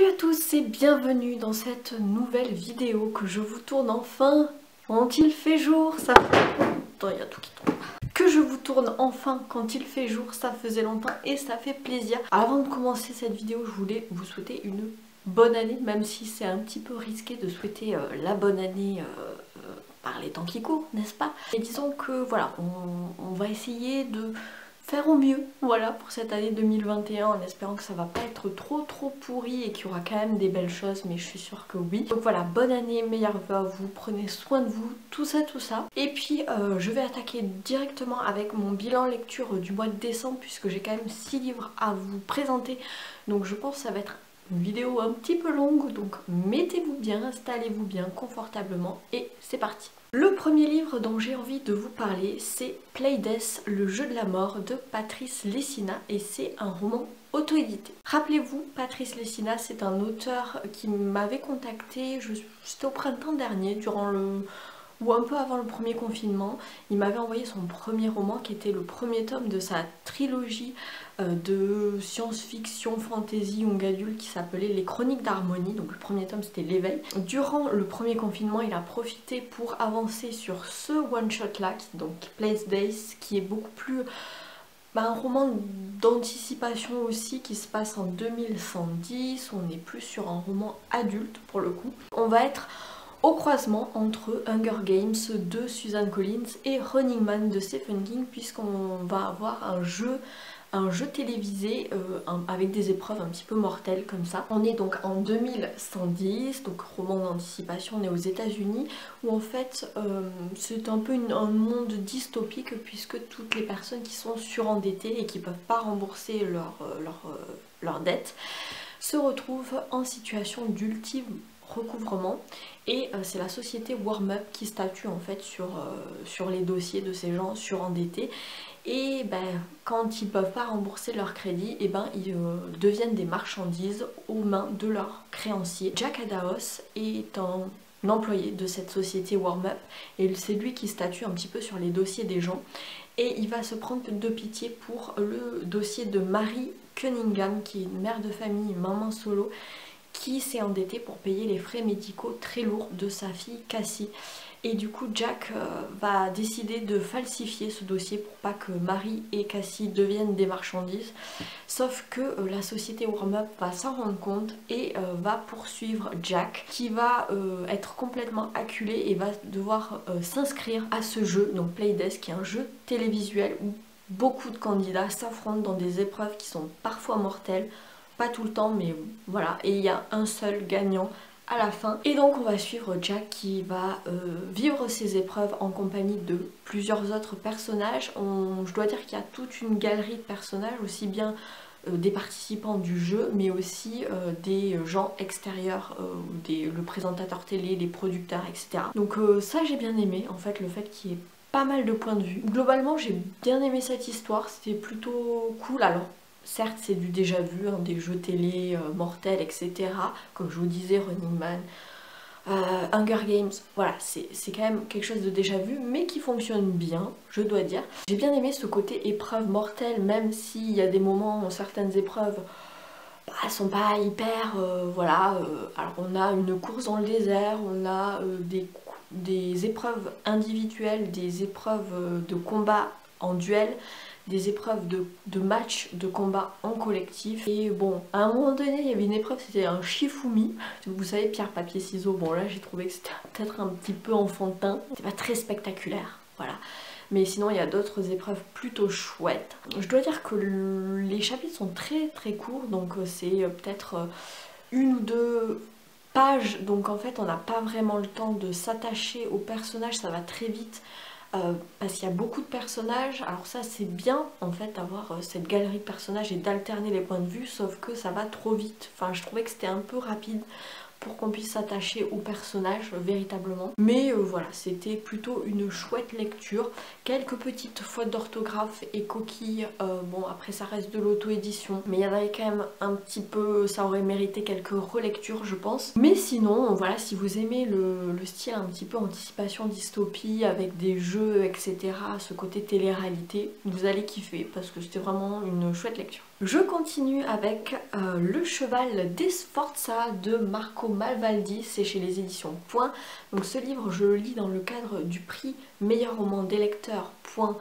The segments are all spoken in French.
Salut à tous et bienvenue dans cette nouvelle vidéo que je vous tourne enfin quand il fait jour. Attends, il y a tout qui tombe. Que je vous tourne enfin quand il fait jour, ça faisait longtemps et ça fait plaisir. Avant de commencer cette vidéo, je voulais vous souhaiter une bonne année, même si c'est un petit peu risqué de souhaiter la bonne année par les temps qui courent, n'est-ce pas? Et disons que voilà, on va essayer de faire au mieux, voilà, pour cette année 2021, en espérant que ça va pas être trop pourri et qu'il y aura quand même des belles choses, mais je suis sûre que oui. Donc voilà, bonne année, meilleurs vœux à vous, prenez soin de vous, tout ça. Et puis je vais attaquer directement avec mon bilan lecture du mois de décembre, puisque j'ai quand même 6 livres à vous présenter, donc je pense que ça va être une vidéo un petit peu longue, donc mettez-vous bien, installez-vous bien confortablement et c'est parti. Le premier livre dont j'ai envie de vous parler, c'est Play Death, le jeu de la mort de Patrice Lessina, et c'est un roman auto-édité. Rappelez-vous, Patrice Lessina, c'est un auteur qui m'avait contacté, c'était au printemps dernier, ou un peu avant le premier confinement. Il m'avait envoyé son premier roman qui était le premier tome de sa trilogie de science-fiction, fantasy, young adulte qui s'appelait Les Chroniques d'Harmonie. Donc le premier tome c'était L'éveil. Durant le premier confinement, il a profité pour avancer sur ce one-shot là, donc Place Days, qui est beaucoup plus un roman d'anticipation aussi, qui se passe en 2110. On est plus sur un roman adulte pour le coup. On va être au croisement entre Hunger Games de Suzanne Collins et Running Man de Stephen King, puisqu'on va avoir un jeu télévisé avec des épreuves un petit peu mortelles comme ça. On est donc en 2110, donc roman d'anticipation, on est aux États-Unis, où en fait c'est un peu un monde dystopique, puisque toutes les personnes qui sont surendettées et qui peuvent pas rembourser leurs dettes se retrouvent en situation d'ultime recouvrement, et c'est la société Warm Up qui statue en fait sur les dossiers de ces gens surendettés, et quand ils peuvent pas rembourser leur crédit, et ils deviennent des marchandises aux mains de leurs créanciers. Jack Adaos est un employé de cette société Warm Up, et c'est lui qui statue un petit peu sur les dossiers des gens, et il va se prendre de pitié pour le dossier de Mary Cunningham, qui est une mère de famille, maman solo, qui s'est endettée pour payer les frais médicaux très lourds de sa fille Cassie. Et du coup Jack va décider de falsifier ce dossier pour pas que Marie et Cassie deviennent des marchandises. Sauf que la société Warm Up va s'en rendre compte et va poursuivre Jack, qui va être complètement acculé et va devoir s'inscrire à ce jeu, donc Play Death, qui est un jeu télévisuel où beaucoup de candidats s'affrontent dans des épreuves qui sont parfois mortelles. Pas tout le temps, mais voilà, et il y a un seul gagnant à la fin. Et donc on va suivre Jack qui va vivre ses épreuves en compagnie de plusieurs autres personnages. Je dois dire qu'il y a toute une galerie de personnages, aussi bien des participants du jeu, mais aussi des gens extérieurs, le présentateur télé, les producteurs, etc. Donc ça j'ai bien aimé, en fait, le fait qu'il y ait pas mal de points de vue. Globalement j'ai bien aimé cette histoire, c'était plutôt cool. Alors certes c'est du déjà vu, des jeux télé mortels, etc. Comme je vous disais, Running Man, Hunger Games, voilà, c'est quand même quelque chose de déjà vu, mais qui fonctionne bien, je dois dire. J'ai bien aimé ce côté épreuve mortelle, même s'il y a des moments où certaines épreuves elles sont pas hyper, voilà. Alors on a une course dans le désert, on a des épreuves individuelles, des épreuves de combat en duel, des épreuves de match de combat en collectif. Et bon, à un moment donné il y avait une épreuve, c'était un Shifumi, vous savez, pierre papier ciseaux. Bon là j'ai trouvé que c'était peut-être un petit peu enfantin, c'était pas très spectaculaire, voilà. Mais sinon il y a d'autres épreuves plutôt chouettes. Je dois dire que les chapitres sont très courts, donc c'est peut-être une ou deux pages, donc en fait on n'a pas vraiment le temps de s'attacher aux personnages, ça va très vite. Parce qu'il y a beaucoup de personnages. Alors ça c'est bien en fait, avoir cette galerie de personnages et d'alterner les points de vue, sauf que ça va trop vite. Enfin je trouvais que c'était un peu rapide pour qu'on puisse s'attacher aux personnages véritablement. Mais voilà, c'était plutôt une chouette lecture. Quelques petites fautes d'orthographe et coquilles, bon après ça reste de l'auto-édition, mais il y en avait quand même un petit peu, ça aurait mérité quelques relectures je pense. Mais sinon, voilà, si vous aimez le style un petit peu anticipation dystopie avec des jeux, etc., ce côté télé-réalité, vous allez kiffer parce que c'était vraiment une chouette lecture. Je continue avec Le Cheval des Sforza de Marco Malvaldi, c'est chez les éditions Point. Donc ce livre je le lis dans le cadre du prix meilleur roman des lecteurs Point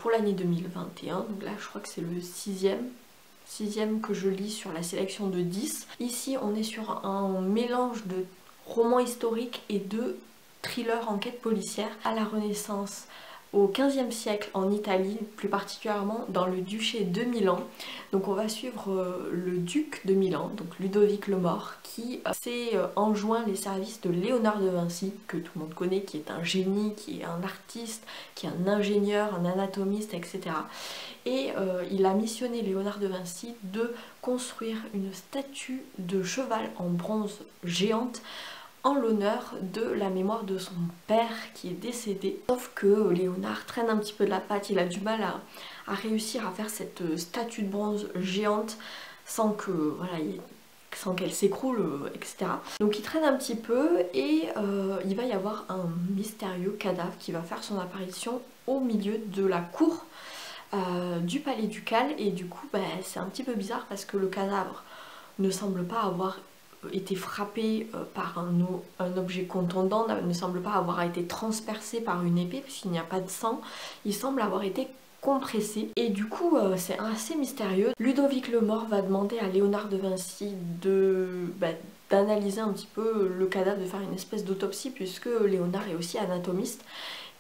pour l'année 2021. Donc là je crois que c'est le sixième que je lis sur la sélection de 10. Ici on est sur un mélange de romans historiques et de thriller enquête policière à la Renaissance. Au XVe siècle en Italie, plus particulièrement dans le duché de Milan. Donc on va suivre le duc de Milan, donc Ludovic le Mort, qui s'est enjoint les services de Léonard de Vinci, que tout le monde connaît, qui est un génie, qui est un artiste, qui est un ingénieur, un anatomiste, etc. Et il a missionné Léonard de Vinci de construire une statue de cheval en bronze géante en l'honneur de la mémoire de son père qui est décédé. Sauf que Léonard traîne un petit peu de la patte, il a du mal à réussir à faire cette statue de bronze géante sans que voilà, sans qu'elle s'écroule, etc. Donc il traîne un petit peu et il va y avoir un mystérieux cadavre qui va faire son apparition au milieu de la cour du palais ducal, et du coup c'est un petit peu bizarre parce que le cadavre ne semble pas avoir été frappé par un objet contondant, ne semble pas avoir été transpercé par une épée puisqu'il n'y a pas de sang, il semble avoir été compressé et du coup c'est assez mystérieux. Ludovic le Mort va demander à Léonard de Vinci d'analyser un petit peu le cadavre, de faire une espèce d'autopsie puisque Léonard est aussi anatomiste,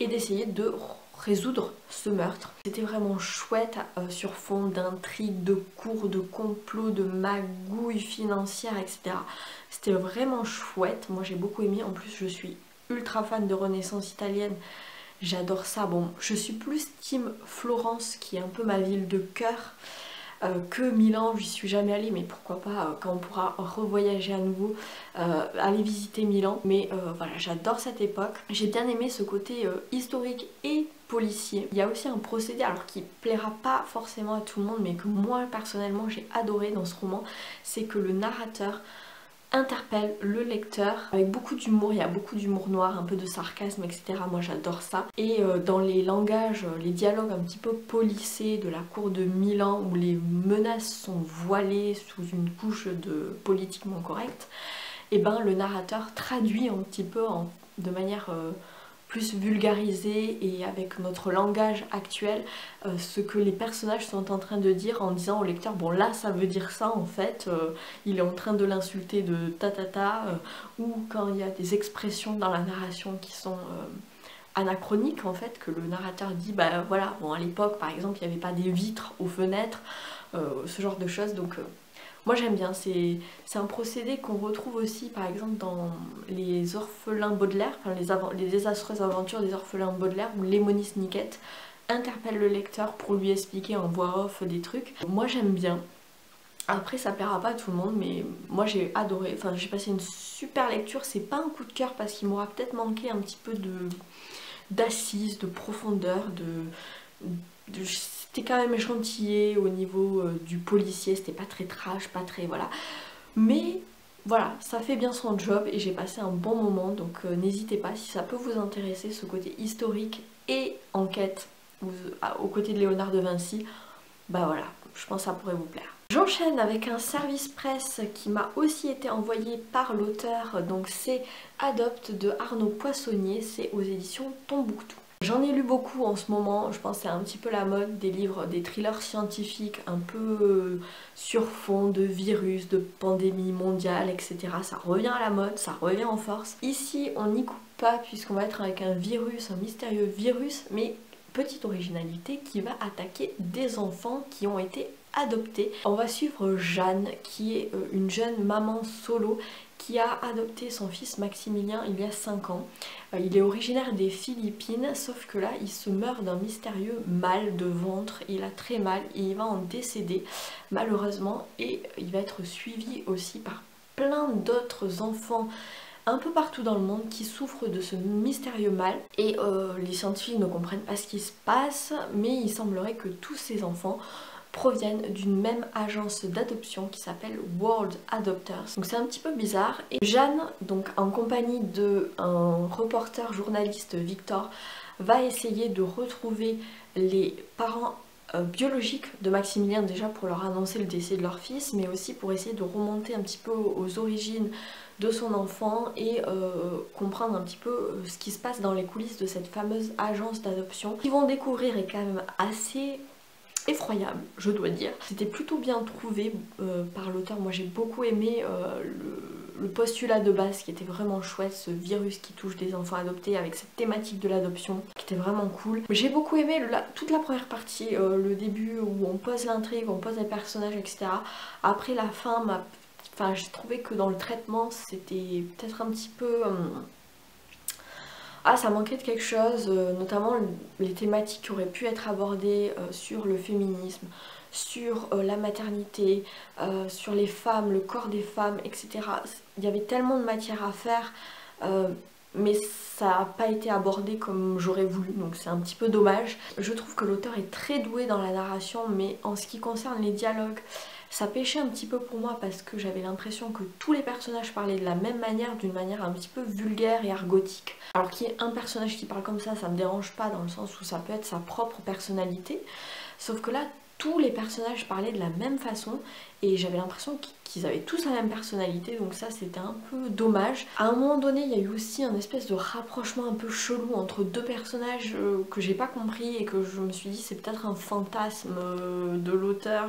et d'essayer de résoudre ce meurtre. C'était vraiment chouette sur fond d'intrigues, de cours, de complots, de magouilles financières, etc. C'était vraiment chouette, moi j'ai beaucoup aimé, en plus je suis ultra fan de Renaissance italienne, j'adore ça. Bon, je suis plus team Florence qui est un peu ma ville de cœur que Milan, j'y suis jamais allée, mais pourquoi pas quand on pourra revoyager à nouveau, aller visiter Milan. Mais voilà, j'adore cette époque, j'ai bien aimé ce côté historique et policier. Il y a aussi un procédé, alors qui plaira pas forcément à tout le monde, mais que moi personnellement j'ai adoré dans ce roman, c'est que le narrateur interpelle le lecteur avec beaucoup d'humour, il y a beaucoup d'humour noir, un peu de sarcasme, etc. Moi j'adore ça. Et dans les langages, les dialogues un petit peu policés de la cour de Milan, où les menaces sont voilées sous une couche de politiquement correct, et ben le narrateur traduit un petit peu de manière plus vulgarisé et avec notre langage actuel ce que les personnages sont en train de dire, en disant au lecteur bon là ça veut dire ça en fait, il est en train de l'insulter de ou quand il y a des expressions dans la narration qui sont anachroniques en fait, que le narrateur dit bah voilà, bon à l'époque par exemple il n'y avait pas des vitres aux fenêtres, ce genre de choses. Donc moi j'aime bien, c'est un procédé qu'on retrouve aussi par exemple dans les orphelins Baudelaire, enfin les désastreuses aventures des orphelins Baudelaire, où Lémonis Niquette interpelle le lecteur pour lui expliquer en voix off des trucs. Moi j'aime bien. Après ça plaira pas à tout le monde, mais moi j'ai adoré, enfin j'ai passé une super lecture. C'est pas un coup de cœur parce qu'il m'aura peut-être manqué un petit peu d'assises, de profondeur, c'était quand même gentillé au niveau du policier, c'était pas très trash, pas très voilà. Mais voilà, ça fait bien son job et j'ai passé un bon moment, donc n'hésitez pas si ça peut vous intéresser, ce côté historique et enquête aux côtés de Léonard de Vinci, bah voilà, je pense que ça pourrait vous plaire. J'enchaîne avec un service presse qui m'a aussi été envoyé par l'auteur, donc c'est Adopte de Arnaud Poissonnier, c'est aux éditions Tombouctou. J'en ai lu beaucoup en ce moment, je pense que c'est un petit peu la mode des livres, des thrillers scientifiques un peu sur fond de virus, de pandémie mondiale, etc. Ça revient à la mode, ça revient en force. Ici on n'y coupe pas puisqu'on va être avec un virus, un mystérieux virus, mais petite originalité qui va attaquer des enfants qui ont été adoptés. On va suivre Jeanne qui est une jeune maman solo qui a adopté son fils Maximilien il y a 5 ans. Il est originaire des Philippines, sauf que là il se meurt d'un mystérieux mal de ventre, il a très mal et il va en décéder malheureusement, et il va être suivi aussi par plein d'autres enfants un peu partout dans le monde qui souffrent de ce mystérieux mal, et les scientifiques ne comprennent pas ce qui se passe, mais il semblerait que tous ces enfants proviennent d'une même agence d'adoption qui s'appelle World Adopters. Donc c'est un petit peu bizarre. Et Jeanne, donc en compagnie d'un reporter journaliste, Victor, va essayer de retrouver les parents biologique de Maximilien, déjà pour leur annoncer le décès de leur fils, mais aussi pour essayer de remonter un petit peu aux origines de son enfant et comprendre un petit peu ce qui se passe dans les coulisses de cette fameuse agence d'adoption. Ce qu'ils vont découvrir est quand même assez effroyable, je dois dire. C'était plutôt bien trouvé par l'auteur. Moi j'ai beaucoup aimé le postulat de base qui était vraiment chouette, ce virus qui touche des enfants adoptés avec cette thématique de l'adoption qui était vraiment cool. J'ai beaucoup aimé toute la première partie, le début où on pose l'intrigue, on pose les personnages, etc. Après la fin, j'ai trouvé que dans le traitement c'était peut-être un petit peu... ça manquait de quelque chose, notamment les thématiques qui auraient pu être abordées sur le féminisme, sur la maternité, sur les femmes, le corps des femmes, etc. Il y avait tellement de matière à faire, mais ça n'a pas été abordé comme j'aurais voulu, donc c'est un petit peu dommage. Je trouve que l'auteur est très doué dans la narration, mais en ce qui concerne les dialogues, ça pêchait un petit peu pour moi parce que j'avais l'impression que tous les personnages parlaient de la même manière, d'une manière un petit peu vulgaire et argotique. Alors qu'il y ait un personnage qui parle comme ça me dérange pas dans le sens où ça peut être sa propre personnalité. Sauf que là, tous les personnages parlaient de la même façon et j'avais l'impression qu'ils avaient tous la même personnalité, donc ça c'était un peu dommage. À un moment donné, il y a eu aussi un espèce de rapprochement un peu chelou entre deux personnages que j'ai pas compris et que je me suis dit c'est peut-être un fantasme de l'auteur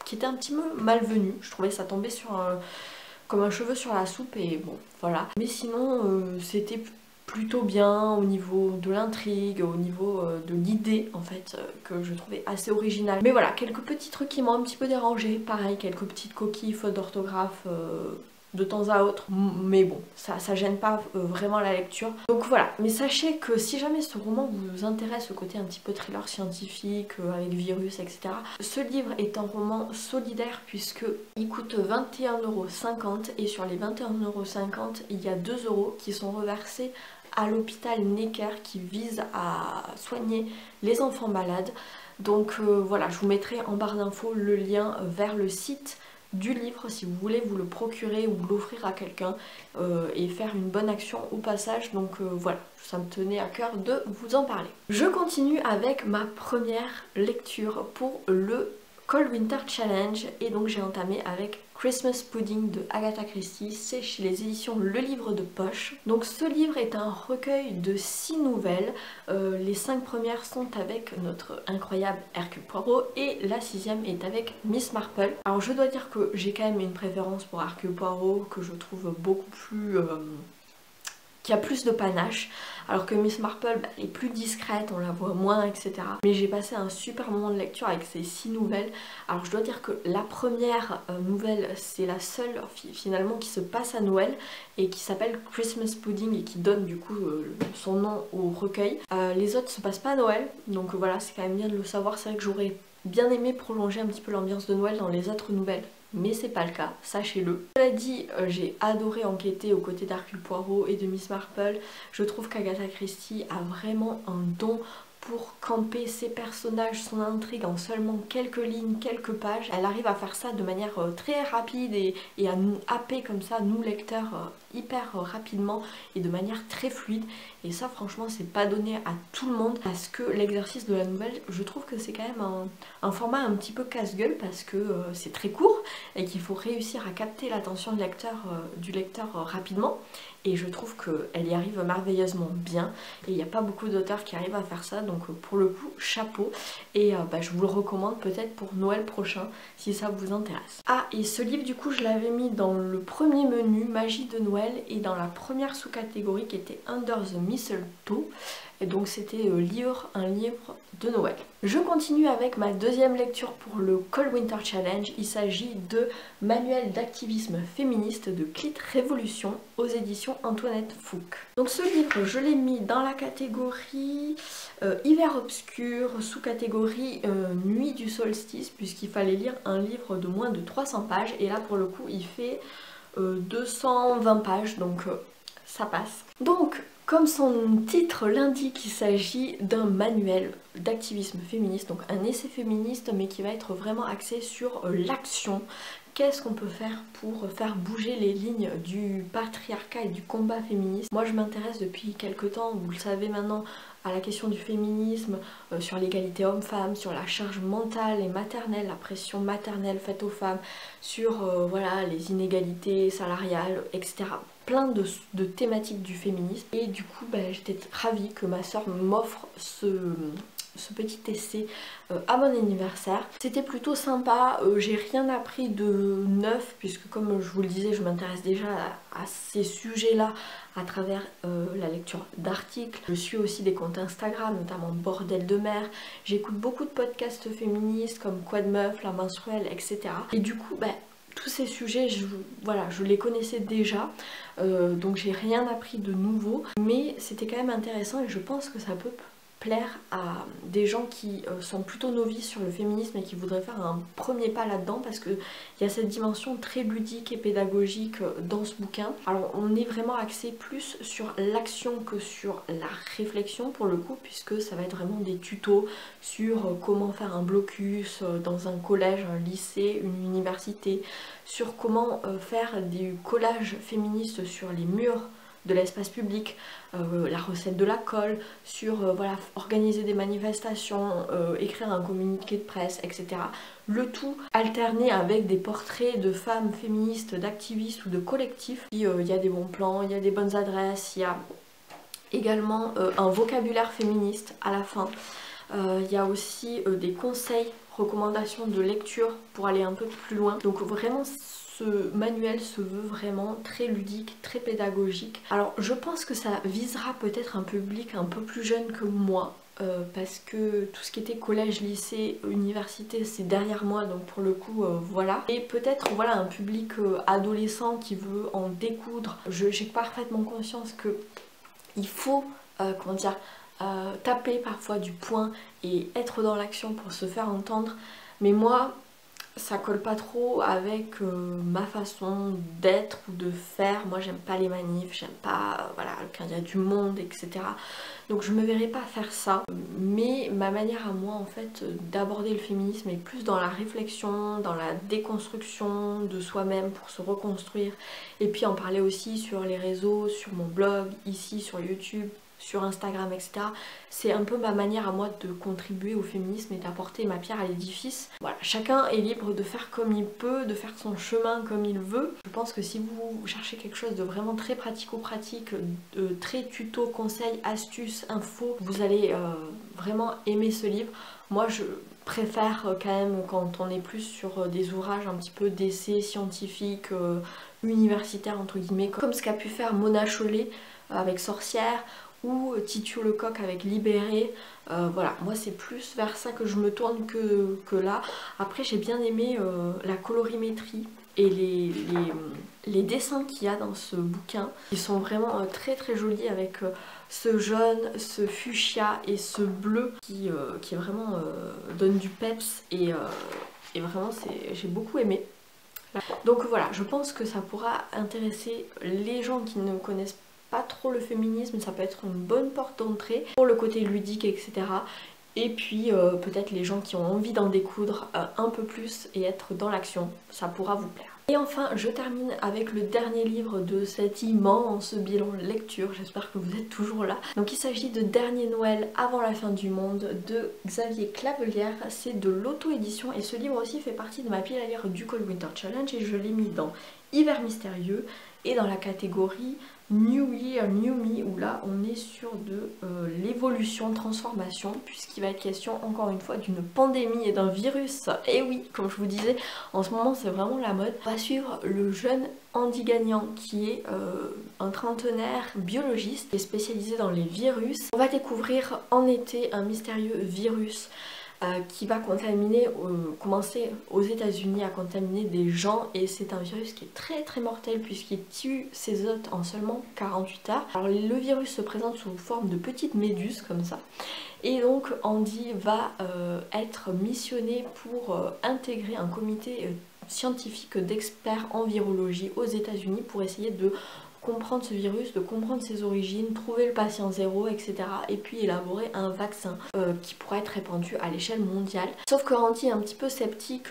qui était un petit peu malvenu. Je trouvais ça tombait sur comme un cheveu sur la soupe et bon voilà. Mais sinon c'était plutôt bien au niveau de l'intrigue, au niveau de l'idée en fait que je trouvais assez originale. Mais voilà, quelques petits trucs qui m'ont un petit peu dérangé, pareil quelques petites coquilles, fautes d'orthographe de temps à autre, mais bon, ça gêne pas vraiment la lecture. Donc voilà, mais sachez que si jamais ce roman vous intéresse, le côté un petit peu thriller scientifique, avec virus, etc. Ce livre est un roman solidaire puisque il coûte 21,50 € et sur les 21,50 € il y a 2 € qui sont reversés à l'hôpital Necker qui vise à soigner les enfants malades. Donc voilà, je vous mettrai en barre d'infos le lien vers le site du livre si vous voulez vous le procurer ou l'offrir à quelqu'un et faire une bonne action au passage. Donc voilà, ça me tenait à cœur de vous en parler. Je continue avec ma première lecture pour le Cold Winter Challenge et donc j'ai entamé avec Christmas Pudding de Agatha Christie, c'est chez les éditions Le Livre de Poche. Donc ce livre est un recueil de 6 nouvelles, les 5 premières sont avec notre incroyable Hercule Poirot et la 6e est avec Miss Marple. Alors je dois dire que j'ai quand même une préférence pour Hercule Poirot que je trouve beaucoup plus... qui a plus de panache, alors que Miss Marple elle est plus discrète, on la voit moins, etc. Mais j'ai passé un super moment de lecture avec ces 6 nouvelles. Alors je dois dire que la première nouvelle, c'est la seule finalement qui se passe à Noël et qui s'appelle Christmas Pudding et qui donne du coup son nom au recueil. Les autres se passent pas à Noël, donc voilà, c'est quand même bien de le savoir. C'est vrai que j'aurais bien aimé prolonger un petit peu l'ambiance de Noël dans les autres nouvelles, mais c'est pas le cas, sachez-le. Cela dit, j'ai adoré enquêter aux côtés d'Hercule Poirot et de Miss Marple. Je trouve qu'Agatha Christie a vraiment un don pour camper ses personnages, son intrigue en seulement quelques lignes, quelques pages. Elle arrive à faire ça de manière très rapide et à nous happer comme ça, nous lecteurs, hyper rapidement et de manière très fluide. Et ça franchement c'est pas donné à tout le monde parce que l'exercice de la nouvelle, je trouve que c'est quand même un format un petit peu casse-gueule parce que c'est très court et qu'il faut réussir à capter l'attention du lecteur rapidement. Et je trouve qu'elle y arrive merveilleusement bien et il n'y a pas beaucoup d'auteurs qui arrivent à faire ça, donc pour le coup chapeau. Et je vous le recommande peut-être pour Noël prochain si ça vous intéresse. Ah, et ce livre du coup je l'avais mis dans le premier menu Magie de Noël et dans la première sous-catégorie qui était Under the Mistletoe, et donc c'était un livre de Noël. Je continue avec ma deuxième lecture pour le Cold Winter Challenge. Il s'agit de Manuel d'activisme féministe de Clit Révolution aux éditions Antoinette Fouque. Donc ce livre je l'ai mis dans la catégorie hiver obscur, sous-catégorie nuit du solstice, puisqu'il fallait lire un livre de moins de 300 pages et là pour le coup il fait 220 pages, donc ça passe. Donc comme son titre l'indique, il s'agit d'un manuel d'activisme féministe, donc un essai féministe mais qui va être vraiment axé sur l'action, qu'est-ce qu'on peut faire pour faire bouger les lignes du patriarcat et du combat féministe. Moi je m'intéresse depuis quelques temps, vous le savez maintenant, à la question du féminisme, sur l'égalité homme-femme, sur la charge mentale et maternelle, la pression maternelle faite aux femmes, sur voilà, les inégalités salariales, etc. Plein de thématiques du féminisme. Et du coup j'étais ravie que ma soeur m'offre ce petit essai à mon anniversaire. C'était plutôt sympa, j'ai rien appris de neuf puisque comme je vous le disais, je m'intéresse déjà à ces sujets-là à travers la lecture d'articles. Je suis aussi des comptes Instagram, notamment Bordel de Mer. J'écoute beaucoup de podcasts féministes comme Quoi de Meuf, La Menstruelle, etc. Et du coup, tous ces sujets, voilà, je les connaissais déjà, donc j'ai rien appris de nouveau, mais c'était quand même intéressant et je pense que ça peut plaire à des gens qui sont plutôt novices sur le féminisme et qui voudraient faire un premier pas là-dedans, parce qu'il y a cette dimension très ludique et pédagogique dans ce bouquin. Alors on est vraiment axé plus sur l'action que sur la réflexion pour le coup, puisque ça va être vraiment des tutos sur comment faire un blocus dans un collège, un lycée, une université, sur comment faire des collages féministes sur les murs de l'espace public, la recette de la colle, sur voilà, organiser des manifestations, écrire un communiqué de presse, etc. Le tout alterné avec des portraits de femmes féministes, d'activistes ou de collectifs. Il y a des bons plans, il y a des bonnes adresses, il y a également un vocabulaire féministe à la fin. Il y a aussi des conseils, recommandations de lecture pour aller un peu plus loin. Donc vraiment ce manuel se veut vraiment très ludique, très pédagogique. Alors je pense que ça visera peut-être un public un peu plus jeune que moi, parce que tout ce qui était collège, lycée, université, c'est derrière moi, donc pour le coup voilà. Et peut-être voilà un public adolescent qui veut en découdre. J'ai parfaitement conscience que il faut comment dire, taper parfois du poing et être dans l'action pour se faire entendre, mais moi ça colle pas trop avec ma façon d'être ou de faire. Moi j'aime pas les manifs, j'aime pas voilà, quand il y a du monde, etc. Donc je me verrais pas faire ça. Mais ma manière à moi en fait d'aborder le féminisme est plus dans la réflexion, dans la déconstruction de soi-même pour se reconstruire, et puis en parler aussi sur les réseaux, sur mon blog, ici sur YouTube, sur Instagram, etc. C'est un peu ma manière à moi de contribuer au féminisme et d'apporter ma pierre à l'édifice. Voilà, chacun est libre de faire comme il peut, de faire son chemin comme il veut. Je pense que si vous cherchez quelque chose de vraiment très pratico-pratique, très tuto, conseils, astuces, infos, vous allez vraiment aimer ce livre. Moi je préfère quand même quand on est plus sur des ouvrages un petit peu d'essais scientifiques, universitaires entre guillemets, comme ce qu'a pu faire Mona Chollet avec Sorcière, ou Titiou Lecoq avec Libéré. Voilà, moi c'est plus vers ça que je me tourne que là. Après j'ai bien aimé la colorimétrie et les dessins qu'il y a dans ce bouquin. Ils sont vraiment très très jolis avec ce jaune, ce fuchsia et ce bleu qui vraiment donne du peps et vraiment j'ai beaucoup aimé. Donc voilà, je pense que ça pourra intéresser les gens qui ne connaissent pas trop le féminisme, ça peut être une bonne porte d'entrée pour le côté ludique, etc. Et puis peut-être les gens qui ont envie d'en découdre un peu plus et être dans l'action, ça pourra vous plaire. Et enfin, je termine avec le dernier livre de cet immense bilan lecture, j'espère que vous êtes toujours là. Donc il s'agit de Dernier Noël avant la fin du monde de Xavier Clavelière, c'est de l'auto-édition et ce livre aussi fait partie de ma pile à lire du Cold Winter Challenge et je l'ai mis dans Hiver Mystérieux et dans la catégorie New Year, New Me, où là on est sur de l'évolution, transformation, puisqu'il va être question encore une fois d'une pandémie et d'un virus. Et oui, comme je vous disais, en ce moment c'est vraiment la mode. On va suivre le jeune Andy Gagnan qui est un trentenaire biologiste qui est spécialisé dans les virus. On va découvrir en été un mystérieux virus qui va commencer aux États-Unis à contaminer des gens, et c'est un virus qui est très très mortel puisqu'il tue ses hôtes en seulement 48 heures. Alors le virus se présente sous forme de petites méduses comme ça, et donc Andy va être missionné pour intégrer un comité scientifiques, d'experts en virologie aux États-Unis pour essayer de comprendre ce virus, de comprendre ses origines, trouver le patient zéro, etc. Et puis élaborer un vaccin qui pourra être répandu à l'échelle mondiale. Sauf que Randy est un petit peu sceptique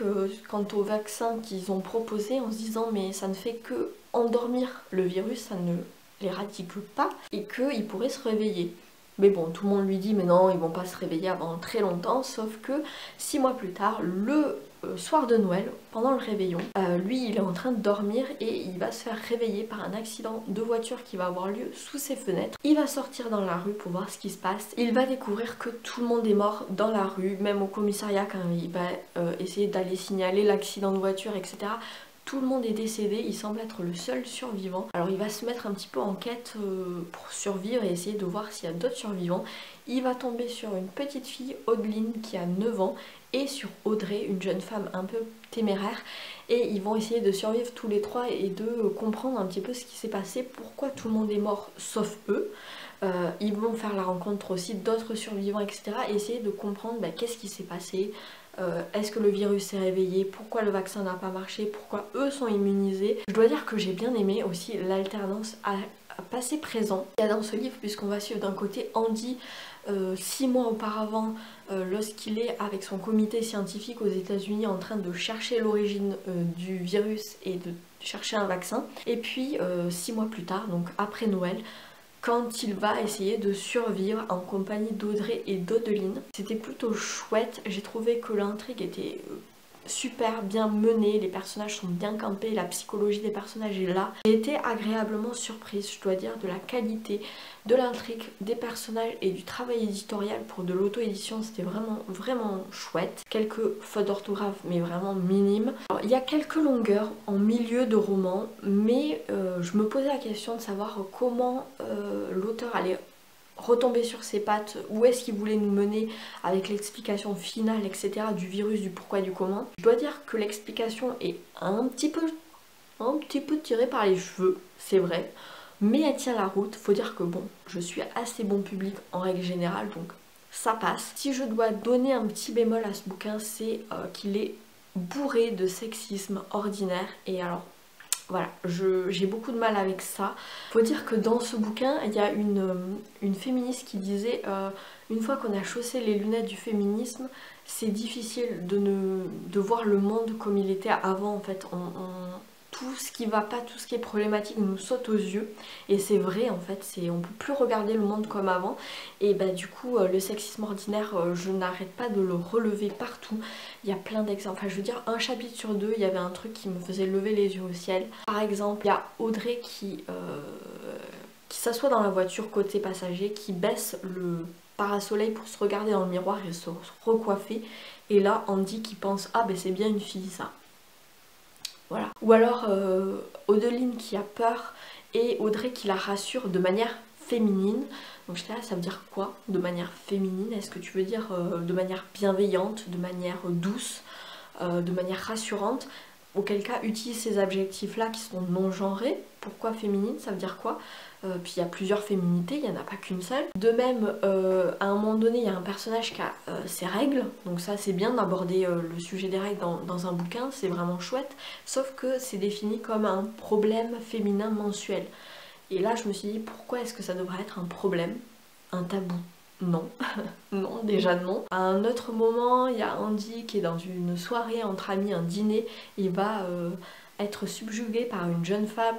quant au vaccin qu'ils ont proposé en se disant mais ça ne fait que endormir le virus, ça ne l'éradique pas et qu'il pourrait se réveiller. Mais bon, tout le monde lui dit mais non, ils vont pas se réveiller avant très longtemps, sauf que 6 mois plus tard, le soir de Noël, pendant le réveillon, lui il est en train de dormir et il va se faire réveiller par un accident de voiture qui va avoir lieu sous ses fenêtres. Il va sortir dans la rue pour voir ce qui se passe. Il va découvrir que tout le monde est mort dans la rue, même au commissariat quand il va essayer d'aller signaler l'accident de voiture, etc. Tout le monde est décédé, il semble être le seul survivant. Alors il va se mettre un petit peu en quête pour survivre et essayer de voir s'il y a d'autres survivants. Il va tomber sur une petite fille, Audeline, qui a 9 ans, et sur Audrey, une jeune femme un peu téméraire. Et ils vont essayer de survivre tous les trois et de comprendre un petit peu ce qui s'est passé, pourquoi tout le monde est mort sauf eux. Ils vont faire la rencontre aussi d'autres survivants, etc. Et essayer de comprendre qu'est-ce qui s'est passé. Est-ce que le virus s'est réveillé? Pourquoi le vaccin n'a pas marché? Pourquoi eux sont immunisés? Je dois dire que j'ai bien aimé aussi l'alternance à passé-présent qu'il y a dans ce livre, puisqu'on va suivre d'un côté Andy 6 mois auparavant lorsqu'il est avec son comité scientifique aux États-Unis en train de chercher l'origine du virus et de chercher un vaccin, et puis 6 mois plus tard, donc après Noël, quand il va essayer de survivre en compagnie d'Audrey et d'Audeline. C'était plutôt chouette, j'ai trouvé que l'intrigue était super bien menée, les personnages sont bien campés, la psychologie des personnages est là. J'ai été agréablement surprise, je dois dire, de la qualité de l'intrigue, des personnages et du travail éditorial pour de l'auto-édition, c'était vraiment chouette. Quelques fautes d'orthographe mais vraiment minimes. Alors, il y a quelques longueurs en milieu de roman, mais je me posais la question de savoir comment l'auteur allait retomber sur ses pattes, où est-ce qu'il voulait nous mener avec l'explication finale, etc. du virus, du pourquoi, du comment. Je dois dire que l'explication est un petit peu tirée par les cheveux, c'est vrai, mais elle tient la route. Faut dire que bon, je suis assez bon public en règle générale, donc ça passe. Si je dois donner un petit bémol à ce bouquin, c'est qu'il est bourré de sexisme ordinaire, et alors voilà, j'ai beaucoup de mal avec ça. Faut dire que dans ce bouquin, il y a une féministe qui disait une fois qu'on a chaussé les lunettes du féminisme, c'est difficile de voir le monde comme il était avant en fait. Tout ce qui va pas, tout ce qui est problématique nous saute aux yeux, et c'est vrai en fait, on peut plus regarder le monde comme avant, et du coup le sexisme ordinaire, je n'arrête pas de le relever partout. Il y a plein d'exemples, enfin je veux dire, un chapitre sur deux il y avait un truc qui me faisait lever les yeux au ciel. Par exemple, il y a Audrey qui s'assoit dans la voiture côté passager, qui baisse le parasoleil pour se regarder dans le miroir et se recoiffer, et là Andy qui pense ah ben c'est bien une fille ça. Voilà. Ou alors Audeline qui a peur et Audrey qui la rassure de manière féminine. Donc j'étais là, ça veut dire quoi de manière féminine? Est-ce que tu veux dire de manière bienveillante, de manière douce, de manière rassurante? Auquel cas utilise ces adjectifs là qui sont non genrés. Pourquoi féminine? Ça veut dire quoi? Puis il y a plusieurs féminités, il n'y en a pas qu'une seule. De même, à un moment donné, il y a un personnage qui a ses règles, donc ça c'est bien d'aborder le sujet des règles dans un bouquin, c'est vraiment chouette, sauf que c'est défini comme un problème féminin mensuel. Et là je me suis dit, pourquoi est-ce que ça devrait être un problème, un tabou? Non, non, déjà non. À un autre moment, il y a Andy qui est dans une soirée entre amis, un dîner, il va être subjugué par une jeune femme,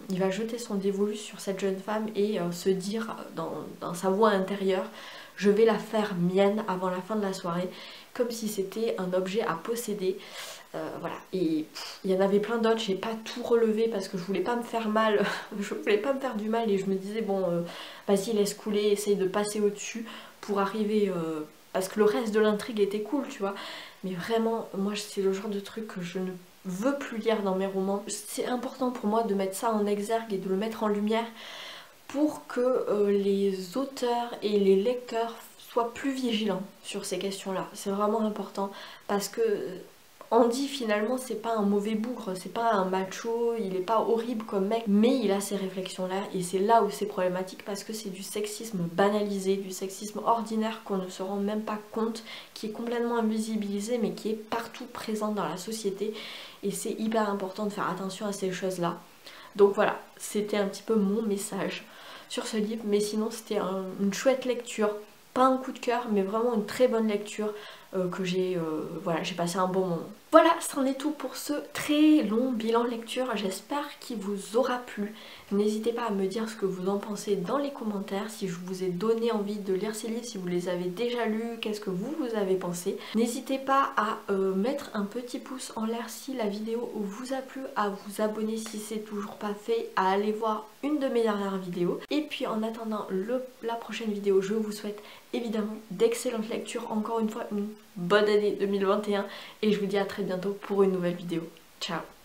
il va jeter son dévolu sur cette jeune femme et se dire dans sa voix intérieure, je vais la faire mienne avant la fin de la soirée, comme si c'était un objet à posséder. Voilà, et il y en avait plein d'autres, j'ai pas tout relevé parce que je voulais pas me faire mal, je voulais pas me faire du mal, et je me disais bon vas-y laisse couler, essaye de passer au-dessus pour arriver, parce que le reste de l'intrigue était cool tu vois, mais vraiment moi c'est le genre de truc que je ne veux plus lire dans mes romans. C'est important pour moi de mettre ça en exergue et de le mettre en lumière pour que les auteurs et les lecteurs soient plus vigilants sur ces questions là, c'est vraiment important, parce que Andy finalement c'est pas un mauvais bougre, c'est pas un macho, il est pas horrible comme mec, mais il a ces réflexions là, et c'est là où c'est problématique parce que c'est du sexisme banalisé, du sexisme ordinaire qu'on ne se rend même pas compte, qui est complètement invisibilisé mais qui est partout présent dans la société, et c'est hyper important de faire attention à ces choses-là. Donc voilà, c'était un petit peu mon message sur ce livre, mais sinon c'était une chouette lecture, pas un coup de cœur, mais vraiment une très bonne lecture que j'ai passé un bon moment. Voilà, c'en est tout pour ce très long bilan lecture, j'espère qu'il vous aura plu. N'hésitez pas à me dire ce que vous en pensez dans les commentaires, si je vous ai donné envie de lire ces livres, si vous les avez déjà lus, qu'est-ce que vous avez pensé. N'hésitez pas à mettre un petit pouce en l'air si la vidéo vous a plu, à vous abonner si c'est toujours pas fait, à aller voir une de mes dernières vidéos. Et puis en attendant la prochaine vidéo, je vous souhaite évidemment d'excellentes lectures, encore une fois une bonne année 2021 et je vous dis à très bientôt pour une nouvelle vidéo. Ciao!